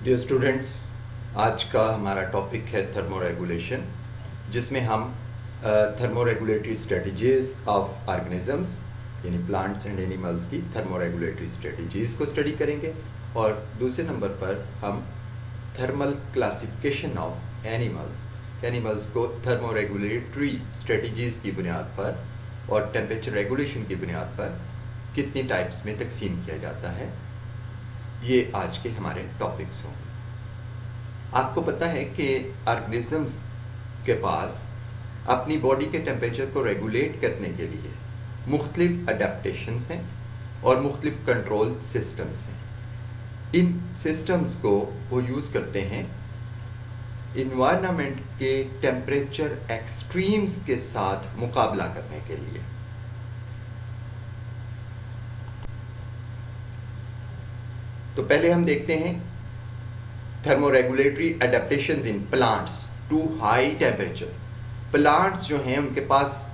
Dear students, आज का हमारा टॉपिक है थर्मोरेगुलेशन, जिसमें हम थर्मोरेगुलेटरी स्ट्रेटजीज ऑफ ऑर्गेनिजम्स यानी प्लांट्स एंड एनिमल्स की थर्मोरेगुलेटरी स्ट्रेटजीज को स्टडी करेंगे। और दूसरे नंबर पर हम थर्मल क्लासिफिकेशन ऑफ एनिमल्स को थर्मोरेगुलेटरी स्ट्रेटजीज की बुनियाद पर और टेम्परेचर रेगुलेशन की बुनियाद पर कितनी टाइप्स में तकसीम किया जाता है, ये आज के हमारे टॉपिक्स होंगे। आपको पता है कि ऑर्गेनिजम्स के पास अपनी बॉडी के टेम्परेचर को रेगुलेट करने के लिए मुख्तलिफ अडेप्टेशंस हैं और मुख्तलिफ कंट्रोल सिस्टम्स हैं। इन सिस्टम्स को वो यूज़ करते हैं इन्वायरमेंट के टेम्परेचर एक्सट्रीम्स के साथ मुकाबला करने के लिए। तो पहले हम देखते हैं thermoregulatory adaptations in plants to high temperature. Plants जो हैं उनके पास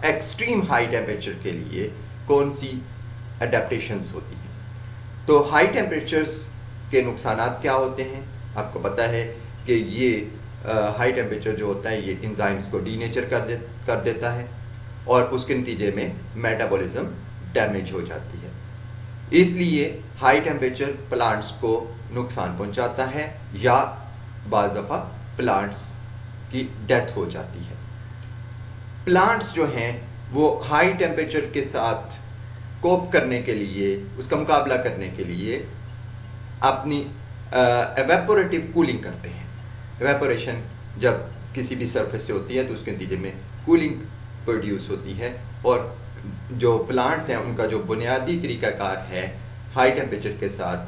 एक्सट्रीम हाई टेम्परेचर के लिए कौन सी एडेप्टेशंस होती हैं। तो हाई टेम्परेचर्स के नुकसानात क्या होते हैं। आपको पता है कि ये हाई टेम्परेचर जो होता है ये इंजाइम्स को डीनेचर कर देता है और उसके नतीजे में मेटाबॉलिज्म डैमेज हो जाती है। इसलिए हाई टेम्परेचर प्लांट्स को नुकसान पहुंचाता है या बाज़ दफ़ा प्लांट्स की डेथ हो जाती है। प्लांट्स जो हैं वो हाई टेम्परेचर के साथ कोप करने के लिए, उसका मुकाबला करने के लिए अपनी एवेपोरेटिव कूलिंग करते हैं। एवेपोरेशन जब किसी भी सरफेस से होती है तो उसके नतीजे में कूलिंग प्रोड्यूस होती है और जो प्लांट्स हैं उनका जो बुनियादी तरीकाकार है हाई टेम्परेचर के साथ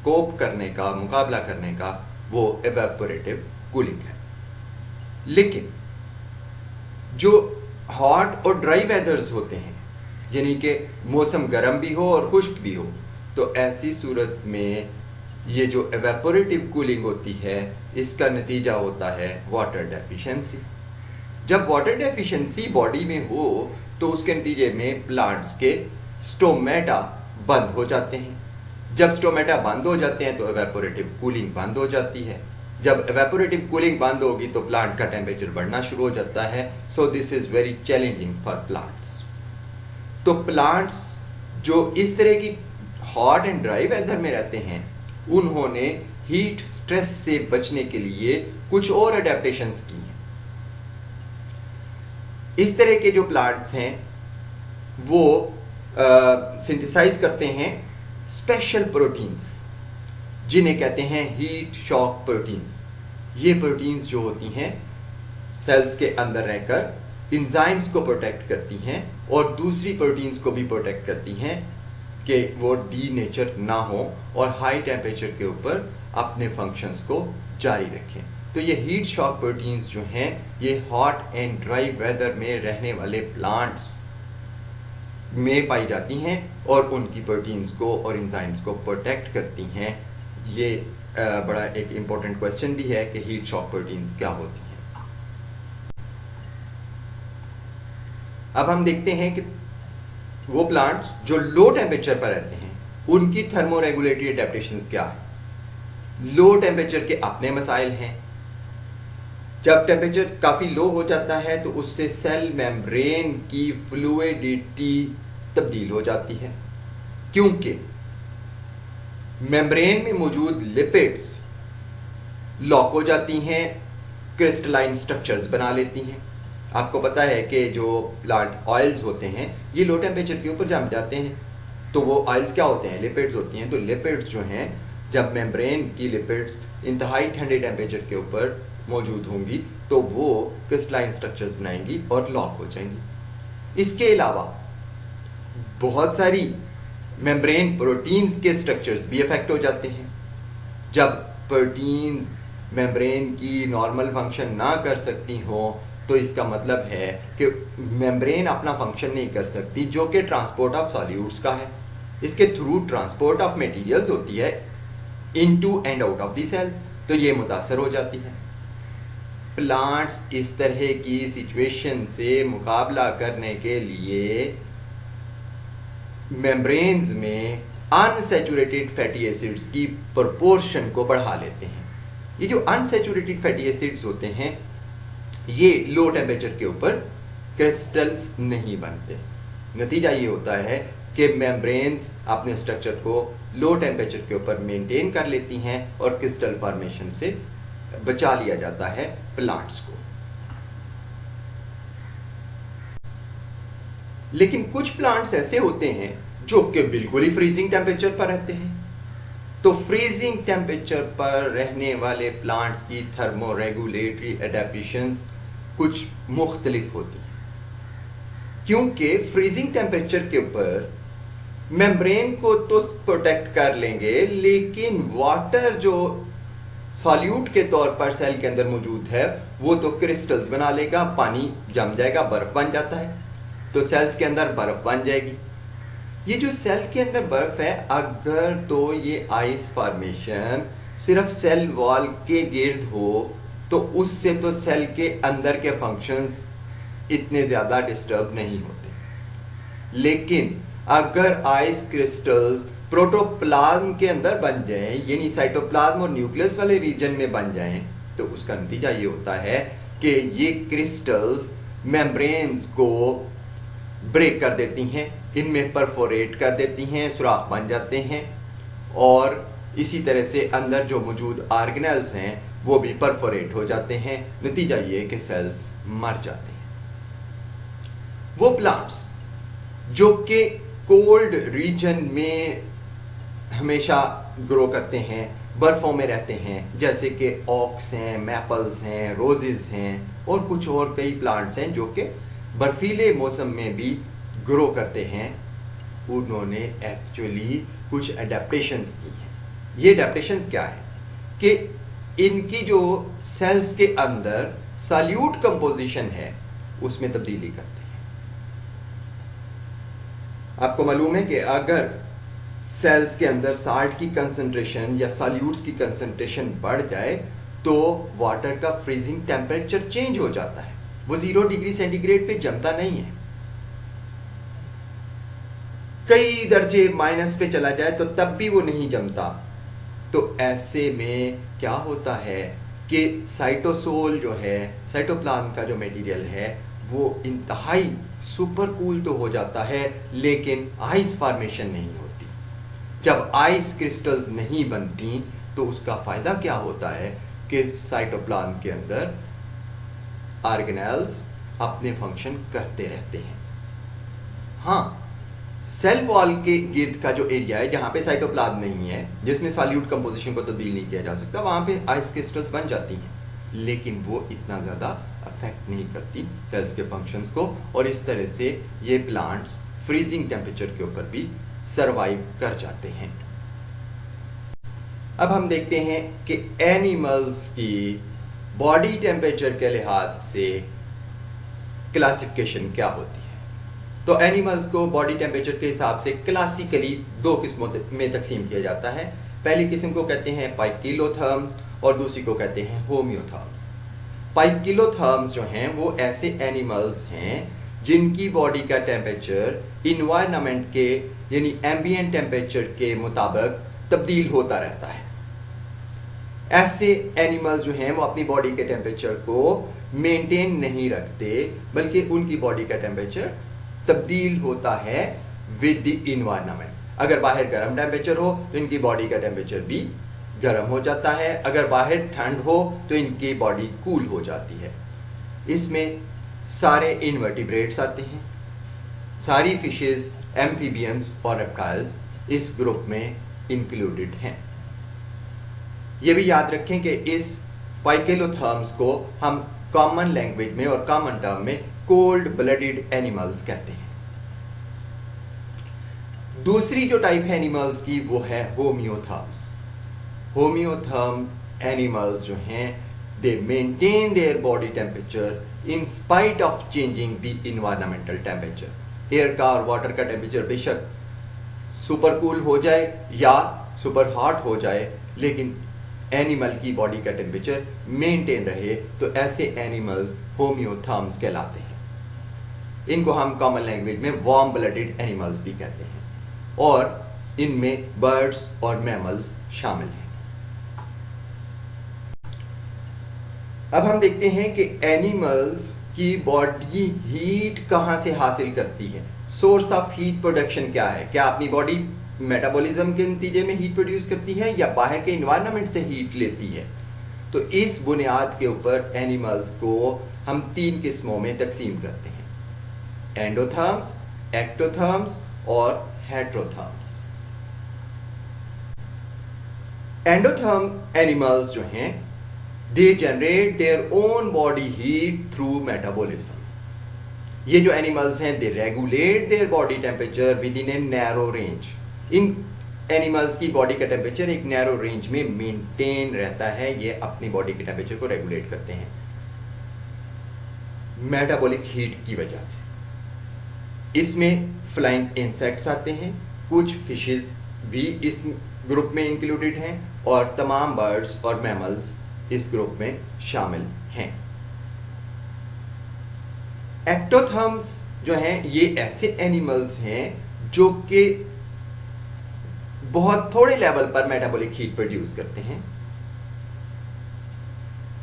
कोप करने का, मुकाबला करने का, वो एवेपोरेटिव कूलिंग है। लेकिन जो हॉट और ड्राई वेदर्स होते हैं, यानी कि मौसम गर्म भी हो और खुश्क भी हो, तो ऐसी सूरत में ये जो एवेपोरेटिव कूलिंग होती है इसका नतीजा होता है वाटर डेफिशिएंसी। जब वाटर डेफिशिएंसी बॉडी में हो तो उसके नतीजे में प्लांट्स के स्टोमेटा बंद हो जाते हैं। जब स्टोमेटा बंद हो जाते हैं तो एवेपोरेटिव कूलिंग बंद हो जाती है। जब एवेपोरेटिव कूलिंग बंद होगी तो प्लांट का टेम्परेचर बढ़ना शुरू हो जाता है। So this is very challenging for plants. तो प्लांट्स जो इस तरह की हॉट एंड ड्राई वेदर में रहते हैं उन्होंने हीट स्ट्रेस से बचने के लिए कुछ और अडेप्टेशंस की हैं। इस तरह के जो प्लांट्स हैं वो सिंथेसाइज करते हैं स्पेशल प्रोटीन्स जिन्हें कहते हैं हीट शॉक प्रोटीन्स। ये प्रोटीन्स जो होती हैं सेल्स के अंदर रहकर इंजाइम्स को प्रोटेक्ट करती हैं और दूसरी प्रोटीन्स को भी प्रोटेक्ट करती हैं कि वो डीनेचर ना हो और हाई टेम्परेचर के ऊपर अपने फंक्शंस को जारी रखें। तो ये हीट शॉक प्रोटीन्स जो हैं ये हॉट एंड ड्राई वेदर में रहने वाले प्लांट्स में पाई जाती हैं और उनकी प्रोटीन्स को और एंजाइम्स को प्रोटेक्ट करती हैं। ये बड़ा एक इम्पोर्टेंट क्वेश्चन भी है कि हीट शॉक प्रोटीन्स क्या होती हैं। अब हम देखते हैं कि वो प्लांट्स जो लो टेम्परेचर पर रहते हैं उनकी थर्मोरेगुलेटरी एडेप्टेशंस क्या है। लो टेम्परेचर के अपने मसाइल हैं। जब टेम्परेचर काफ़ी लो हो जाता है तो उससे सेल मेम्ब्रेन की फ्लूइडिटी तब्दील हो जाती है, क्योंकि मेम्ब्रेन में मौजूद लिपिड्स लॉक हो जाती हैं, क्रिस्टलाइन स्ट्रक्चर्स बना लेती हैं। आपको पता है कि जो प्लांट ऑयल्स होते हैं ये लो टेम्परेचर के ऊपर जम जाते हैं। तो वो ऑयल्स क्या होते हैं, लिपिड्स होती हैं। तो लिपिड्स जो हैं जब मेम्ब्रेन की लिपिड्स इंतहाई ठंडे टेम्परेचर के ऊपर मौजूद होंगी तो वो क्रिस्टलाइन स्ट्रक्चर्स बनाएंगी और लॉक हो जाएंगी। इसके अलावा बहुत सारी मेम्ब्रेन प्रोटीन्स के स्ट्रक्चर्स भी अफेक्ट हो जाते हैं। जब प्रोटीन्स मेम्ब्रेन की नॉर्मल फंक्शन ना कर सकती हो तो इसका मतलब है कि मेम्ब्रेन अपना फंक्शन नहीं कर सकती, जो कि ट्रांसपोर्ट ऑफ सॉल्यूट्स का है। इसके थ्रू ट्रांसपोर्ट ऑफ मटेरियल्स होती है into and out of the cell, तो ये मुतासर हो जाती है। प्लांट्स इस तरह की सिचुएशन से मुकाबला करने के लिए मेम्ब्रेन्स में अनसैचुरेटेड फैटी एसिड्स की प्रोपोर्शन को बढ़ा लेते हैं। ये जो अनसैचुरेटेड फैटी एसिड्स होते हैं ये लो टेम्परेचर के ऊपर क्रिस्टल्स नहीं बनते। नतीजा ये होता है कि मेम्ब्रेन्स अपने स्ट्रक्चर को लो टेम्परेचर के ऊपर मेंटेन कर लेती हैं और क्रिस्टल फॉर्मेशन से बचा लिया जाता है प्लांट्स को। लेकिन कुछ प्लांट्स ऐसे होते हैं जो कि बिल्कुल ही फ्रीजिंग टेम्परेचर पर रहते हैं। तो फ्रीजिंग टेम्परेचर पर रहने वाले प्लांट्स की थर्मोरेगुलेटरी एडेप्टेशंस कुछ मुख्तलिफ होती हैं, क्योंकि फ्रीजिंग टेम्परेचर के ऊपर मेम्ब्रेन को तो प्रोटेक्ट कर लेंगे, लेकिन वाटर जो सॉल्यूट के तौर पर सेल के अंदर मौजूद है वो तो क्रिस्टल्स बना लेगा, पानी जम जाएगा, बर्फ बन जाता है, तो सेल्स के अंदर बर्फ बन जाएगी। ये जो सेल के अंदर बर्फ है, अगर तो ये आइस फॉर्मेशन सिर्फ सेल वॉल के गिर्द हो तो उससे तो सेल के अंदर के फंक्शंस इतने ज़्यादा डिस्टर्ब नहीं होते। लेकिन अगर आइस क्रिस्टल्स प्रोटोप्लाज्म के अंदर बन जाएं, यानी साइटोप्लाज्म और न्यूक्लियस वाले रीजन में बन जाएं, तो उसका नतीजा ये होता है कि ये क्रिस्टल्स मेम्ब्रेन्स को ब्रेक कर देती हैं, इनमें परफोरेट कर देती हैं, सुराख बन जाते हैं, और इसी तरह से अंदर जो मौजूद ऑर्गेनेल्स हैं वो भी परफोरेट हो जाते हैं। नतीजा ये है कि सेल्स मर जाते हैं। वो प्लांट्स जो कि कोल्ड रीजन में हमेशा ग्रो करते हैं, बर्फों में रहते हैं, जैसे कि ऑक्स हैं, मैपल्स हैं, रोजेस हैं और कुछ और कई प्लांट्स हैं जो कि बर्फीले मौसम में भी ग्रो करते हैं, उन्होंने एक्चुअली कुछ एडेप्टेशंस की हैं। ये एडेप्टेशंस क्या है कि इनकी जो सेल्स के अंदर सॉल्यूट कंपोजिशन है उसमें तब्दीली करते हैं। आपको मालूम है कि अगर सेल्स के अंदर साल्ट की कंसंट्रेशन या सॉल्यूट्स की कंसंट्रेशन बढ़ जाए तो वाटर का फ्रीजिंग टेम्परेचर चेंज हो जाता है, वो 0 डिग्री सेंटीग्रेड पे जमता नहीं है, कई दर्जे माइनस पे चला जाए तो तब भी वो नहीं जमता। तो ऐसे में क्या होता है कि साइटोसोल जो है, साइटोप्लाज्म का जो मटेरियल है, वो इंतहाई सुपर कूल तो हो जाता है लेकिन आइस फॉर्मेशन नहीं होती। जब आइस क्रिस्टल्स नहीं बनती तो उसका फायदा क्या होता है कि साइटोप्लाज्म के अंदर ऑर्गेनेल्स अपने फंक्शन करते रहते हैं। हाँ, सेल वॉल के गिर्द का जो एरिया है जहां पे साइटोप्लाज्म नहीं है, जिसमें सॉल्यूट कंपोजिशन को तब्दील नहीं किया जा सकता, वहां पे आइस क्रिस्टल्स बन जाती हैं, लेकिन वो इतना ज़्यादा अफेक्ट नहीं करती सेल्स के फंक्शंस को, और इस तरह से ये प्लांट्स फ्रीजिंग टेम्परेचर के ऊपर भी सरवाइव कर जाते हैं। अब हम देखते हैं कि एनिमल्स की बॉडी टेम्परेचर के लिहाज से क्लासिफिकेशन क्या होती है। तो एनिमल्स को बॉडी टेम्परेचर के हिसाब से क्लासिकली 2 किस्मों में तकसीम किया जाता है। पहली किस्म को कहते हैं पाइकिलोथर्म्स और दूसरी को कहते हैं होम्योथर्म्स। पाइकिलोथर्म्स जो हैं वो ऐसे एनिमल्स हैं जिनकी बॉडी का टेम्परेचर इन्वायरमेंट के यानी एम्बिएंट टेम्परेचर के मुताबिक तब्दील होता रहता है। ऐसे एनिमल्स जो हैं वो अपनी बॉडी के टेम्परेचर को मेंटेन नहीं रखते, बल्कि उनकी बॉडी का टेम्परेचर तब्दील होता है विद द इन्वायरमेंट। अगर बाहर गर्म टेम्परेचर हो तो इनकी बॉडी का टेम्परेचर भी गर्म हो जाता है, अगर बाहर ठंड हो तो इनकी बॉडी कूल हो जाती है। इसमें सारे इनवर्टिब्रेट्स आते हैं, सारी फिशेस, एम्फीबियंस और रेप्टाइल्स इस ग्रुप में इंक्लूडेड हैं। ये भी याद रखें कि इस पाइकिलोथर्म्स को हम कॉमन लैंग्वेज में और कॉमन टर्म में कोल्ड ब्लडेड एनिमल्स कहते हैं। दूसरी जो टाइप है एनिमल्स की वो है होम्योथर्म्स। होम्योथर्म एनिमल्स जो हैं दे maintain their body temperature in spite of changing the environmental temperature. Air का और वाटर का टेम्परेचर बेशक सुपर कूल हो जाए या सुपर हॉट हो जाए, लेकिन एनिमल की बॉडी का टेम्परेचर मेंटेन रहे, तो ऐसे एनिमल्स होम्योथर्म्स कहलाते हैं। इनको हम कॉमन लैंग्वेज में वार्म ब्लडेड एनिमल्स भी कहते हैं। और इनमें बर्ड्स और मैमल्स शामिल हैं। अब हम देखते हैं कि एनिमल्स की बॉडी हीट कहाँ से हासिल करती है। सोर्स ऑफ हीट प्रोडक्शन क्या है? क्या अपनी बॉडी मेटाबॉलिज्म के नतीजे में हीट प्रोड्यूस करती है या बाहर के इन्वायरमेंट से हीट लेती है? तो इस बुनियाद के ऊपर एनिमल्स को हम 3 किस्मों में तकसीम करते हैं, एंडोथर्म्स, एक्टोथर्म्स और हेट्रोथर्म्स। एंडोथर्म एनिमल्स जो हैं, they generate their own body heat through metabolism. ये जो एनिमल्स हैं, they regulate their body temperature within a narrow range. इन एनिमल्स की बॉडी का टेम्परेचर एक नैरो रेंज में मेंटेन रहता है। ये अपनी बॉडी के टेम्परेचर को रेगुलेट करते हैं मेटाबॉलिक हीट की वजह से। इसमें फ्लाइंग इंसेक्ट्स आते हैं, कुछ फिशेस भी इस ग्रुप में इंक्लूडेड हैं और तमाम बर्ड्स और मैमल्स इस ग्रुप में शामिल हैं। एक्टोथर्म्स जो हैं, ये ऐसे एनिमल्स हैं जो कि बहुत थोड़े लेवल पर मेटाबॉलिक हीट प्रोड्यूस करते हैं।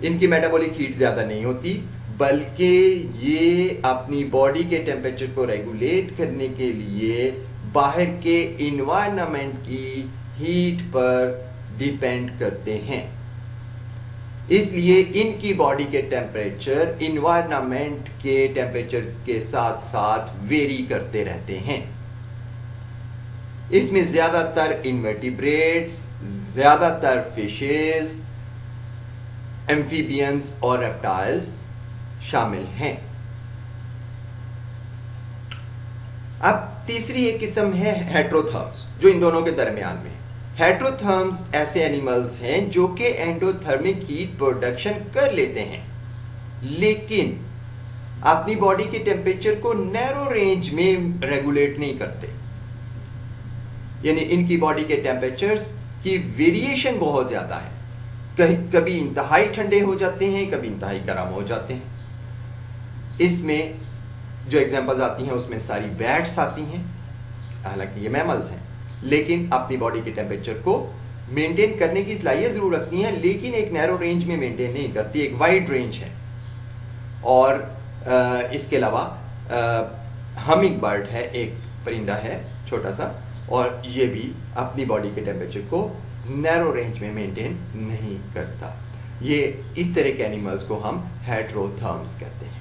इनकी मेटाबॉलिक हीट ज्यादा नहीं होती, बल्कि ये अपनी बॉडी के टेम्परेचर को रेगुलेट करने के लिए बाहर के इन्वायरमेंट की हीट पर डिपेंड करते हैं। इसलिए इनकी बॉडी के टेम्परेचर इन्वायरमेंट के टेम्परेचर के साथ साथ वेरी करते रहते हैं। इसमें ज्यादातर इनवर्टिब्रेट्स, ज्यादातर फिशेस, एम्फीबियंस और रेप्टाइल्स शामिल हैं। अब तीसरी एक किस्म है हेट्रोथर्म्स, जो इन दोनों के दरमियान में है। हेट्रोथर्म्स ऐसे एनिमल्स हैं जो कि एंडोथर्मिक हीट प्रोडक्शन कर लेते हैं, लेकिन अपनी बॉडी के टेम्परेचर को नैरो रेंज में रेगुलेट नहीं करते। यानी इनकी बॉडी के टेम्परेचर्स की वेरिएशन बहुत ज्यादा है। कभी इंतहाई ठंडे हो जाते हैं, कभी इंतहाई गर्म हो जाते हैं। इसमें जो एग्जांपल्स आती हैं उसमें सारी बैट्स आती हैं, हालांकि ये मैमल्स हैं, लेकिन अपनी बॉडी के टेम्परेचर को मेंटेन करने की सलाहियत जरूर रखती हैं, लेकिन एक नैरो रेंज में मेंटेन नहीं करती, एक वाइड रेंज है। और इसके अलावा हमिंग बर्ड है, एक परिंदा है छोटा सा, और ये भी अपनी बॉडी के टेम्परेचर को नैरो रेंज में मेंटेन नहीं करता। ये इस तरह के एनिमल्स को हम हेट्रोथर्म्स कहते हैं।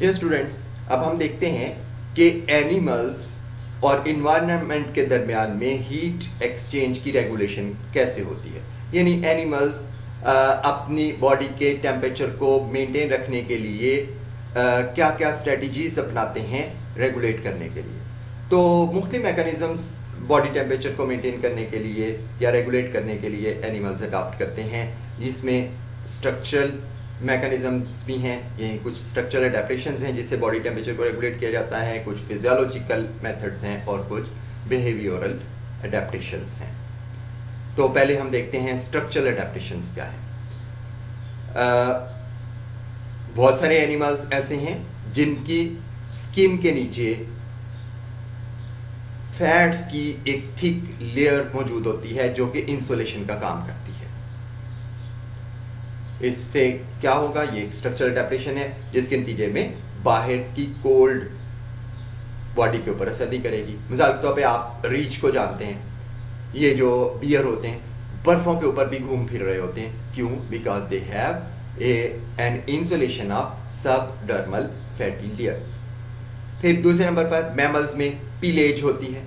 ये स्टूडेंट्स, अब हम देखते हैं कि एनिमल्स और इन्वायरमेंट के दरमियान में हीट एक्सचेंज की रेगुलेशन कैसे होती है। यानी एनिमल्स अपनी बॉडी के टेम्परेचर को मेंटेन रखने के लिए क्या क्या स्ट्रेटजीज अपनाते हैं रेगुलेट करने के लिए। तो मुख्तलिफ मैकेनिज्म्स बॉडी टेम्परेचर को मेंटेन करने के लिए या रेगुलेट करने के लिए एनिमल्स अडॉप्ट करते हैं, जिसमें स्ट्रक्चरल मैकेनिज्म्स भी हैं। यही कुछ स्ट्रक्चरल अडेप्टेशंस हैं जिससे बॉडी टेम्परेचर को रेगुलेट किया जाता है, कुछ फिजियोलॉजिकल मेथड्स हैं और कुछ बिहेवियरल अडेप्टेशंस हैं। तो पहले हम देखते हैं स्ट्रक्चरल अडेप्टेशंस क्या है। बहुत सारे एनिमल्स ऐसे हैं जिनकी स्किन के नीचे फैट्स की एक थिक लेयर मौजूद होती है जो कि इंसुलेशन का काम करती है। इससे क्या होगा, ये एक स्ट्रक्चरल अडेप्टेशन है जिसके नतीजे में बाहर की कोल्ड बॉडी के ऊपर असर नहीं करेगी। मिसाल के तौर पे आप रीच को जानते हैं, ये जो बियर होते हैं बर्फों के ऊपर भी घूम फिर रहे होते हैं। क्यों? Because they have an insulation of subdermal fatty layer. फिर दूसरे नंबर पर मैमल्स में पिलेज होती है,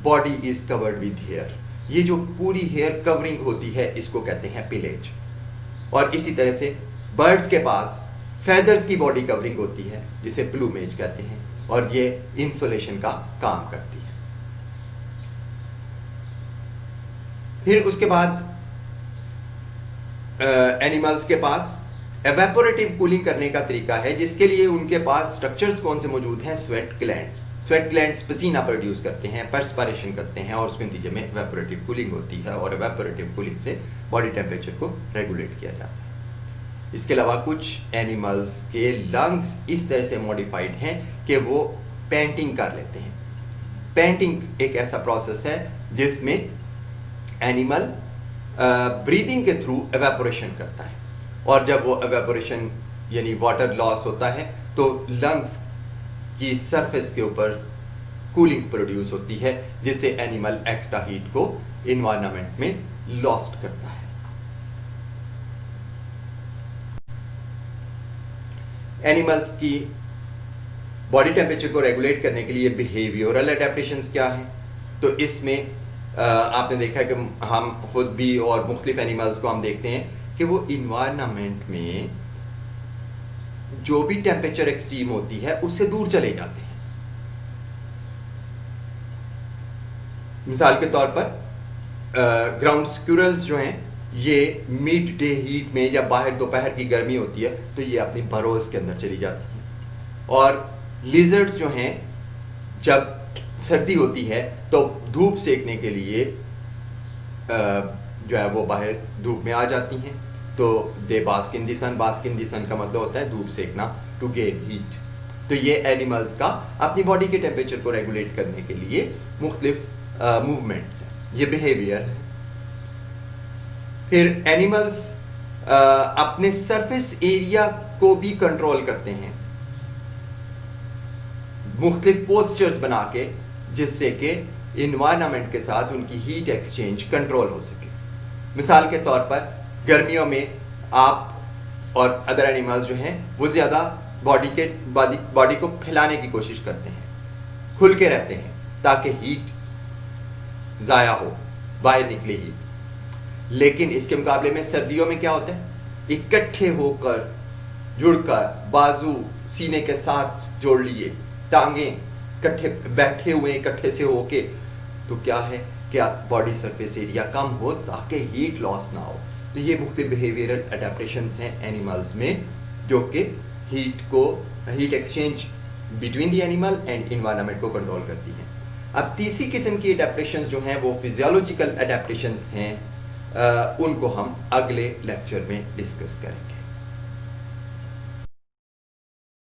body is covered with hair. ये जो पूरी हेयर कवरिंग होती है इसको कहते हैं पिलेज। और इसी तरह से बर्ड्स के पास फेदर्स की बॉडी कवरिंग होती है जिसे प्लूमेज कहते हैं, और ये इंसुलेशन का काम करती है। फिर उसके बाद एनिमल्स के पास एवेपोरेटिव कूलिंग करने का तरीका है, जिसके लिए उनके पास स्ट्रक्चर्स कौन से मौजूद हैं? Sweat glands. स्वेट ग्लैंड्स पसीना प्रोड्यूस करते हैं, पर्सपिरेशन करते हैं, और उसके नतीजे में एवेपोरेटिव कूलिंग होती है, और एवेपोरेटिव कूलिंग से बॉडी टेम्परेचर को रेगुलेट किया जाता है। इसके अलावा कुछ एनिमल्स के लंग्स इस तरह से मॉडिफाइड हैं कि वो पेंटिंग कर लेते हैं। पेंटिंग एक ऐसा प्रोसेस है जिसमें एनिमल ब्रीदिंग के थ्रू एवेपोरेशन करता है, और जब वो एवेपोरेशन यानी वाटर लॉस होता है तो लंग्स की सरफेस के ऊपर कूलिंग प्रोड्यूस होती है, जिससे एनिमल एक्स्ट्रा हीट को इन्वायरमेंट में लॉस्ट करता है। एनिमल्स की बॉडी टेम्परेचर को रेगुलेट करने के लिए बिहेवियरल एडेप्टेशंस क्या हैं? तो इसमें आपने देखा है कि हम खुद भी और मुख्तलिफ एनिमल्स को हम देखते हैं कि वो इन्वायरमेंट में जो भी टेम्परेचर एक्सट्रीम होती है उससे दूर चले जाते हैं। मिसाल के तौर पर ग्राउंड स्क्विरल्स जो हैं, ये मिड डे हीट में, जब बाहर दोपहर की गर्मी होती है तो ये अपनी बरोज के अंदर चली जाती हैं। और लिजर्ड्स जो हैं, जब सर्दी होती है तो धूप सेकने के लिए जो है वो बाहर धूप में आ जाती हैं, तो they bask in the sun. Bask in the sun का मतलब होता है धूप सेकना, टू गेन हीट। तो ये एनिमल्स का अपनी बॉडी के टेम्परेचर को रेगुलेट करने के लिए मुख्तलिफ मूवमेंट्स हैं, ये बिहेवियर है। फिर एनिमल्स अपने सरफेस एरिया को भी कंट्रोल करते हैं मुख्तलिफ पोस्चर्स बना के, जिससे कि इन्वायरमेंट के साथ उनकी हीट एक्सचेंज कंट्रोल हो सके। मिसाल के तौर पर गर्मियों में आप और अदर एनिमल्स जो हैं वो ज़्यादा बॉडी को फैलाने की कोशिश करते हैं, खुल के रहते हैं ताकि हीट ज़ाया हो, बाहर निकले हीट। लेकिन इसके मुकाबले में सर्दियों में क्या होता है, इकट्ठे होकर जुड़कर बाजू सीने के साथ जोड़ लिए, टांगे इकट्ठे बैठे हुए इकट्ठे से होके, तो क्या है कि बॉडी सरफेस एरिया कम हो ताकि हीट लॉस ना हो। तो ये मुख्तलिफ बिहेवियरल एडेप्टेशंस हैं एनिमल्स में, जो कि heat exchange between the animal and environment को कंट्रोल करती हैं। अब तीसरी किस्म की एडेप्टेशंस जो हैं वो फिजियोलॉजिकल एडेप्टेशंस हैं, उनको हम अगले लेक्चर में डिस्कस करेंगे।